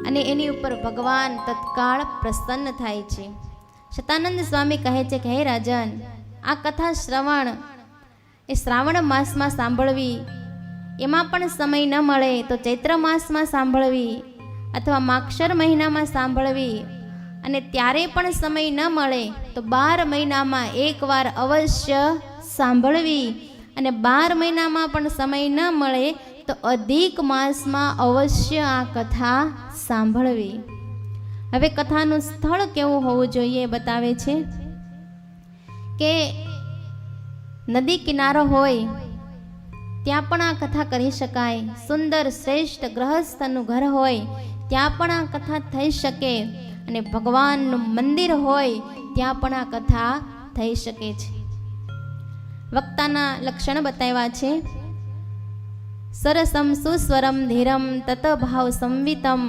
અને એની ઉપર ભગવાન તત્કાળ પ્રસન્ન થાય છે. શતાનંદ સ્વામી કહે છે કે હે રાજન, આ કથા શ્રવણ એ શ્રાવણ માસમાં સાંભળવી, એમાં પણ સમય ન મળે તો ચૈત્ર માસમાં સાંભળવી અથવા માક્ષર મહિનામાં સાંભળવી, અને ત્યારે પણ સમય ન મળે તો 12 મહિનામાં એકવાર અવશ્ય સાંભળવી, અને 12 મહિનામાં પણ સમય ન મળે તો અધિક માસમાં અવશ્ય આ કથા સાંભળવી. હવે કથાનું સ્થળ કેવું હોવું જોઈએ બતાવે છે કે નદી કિનારો હોય ત્યાં પણ આ કથા કરી શકાય, સુંદર શ્રેષ્ઠ ગ્રહસ્થનું ઘર હોય ત્યાં પણ આ કથા થઈ શકે, અને ભગવાનનું મંદિર હોય ત્યાં પણ આ કથા થઈ શકે છે. વક્તાના લક્ષણ બતાવ્યા છે. સરસમ સુસ્વરમ ધીરમ તત ભાવ સંવિતમ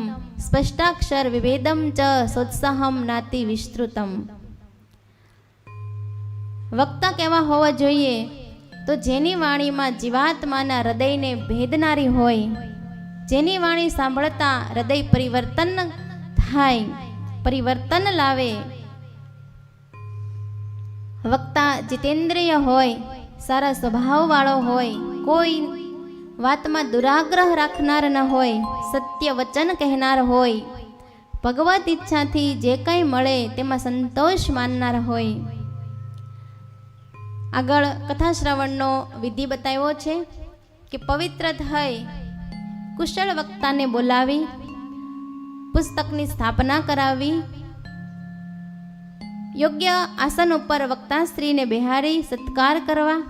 સ્પષ્ટાક્ષર વિભેદમ ચ સોત્સાહમ નાતિ વિસ્તૃતમ. વક્તા કેવા હોવા જોઈએ? તો જેની વાણીમાં જીવાત્માના હૃદયને ભેદનારી હોય, જેની વાણી સાંભળતા હૃદય પરિવર્તન થાય, પરિવર્તન લાવે. વક્તા જીતેન્દ્રિય હોય, સારા સ્વભાવવાળો હોય, કોઈ વાતમાં દુરાગ્રહ રાખનાર ન હોય, સત્ય વચન કહેનાર હોય, ભગવત ઈચ્છાથી જે કંઈ મળે તેમાં સંતોષ માનનાર હોય. આગળ કથા શ્રવણનો વિધિ બતાવ્યો છે કે પવિત્ર થઈ કુશળ વક્તાને બોલાવી પુસ્તકની સ્થાપના કરાવી, યોગ્ય આસન ઉપર વક્તા સ્ત્રીને બેહારી સત્કાર કરવા,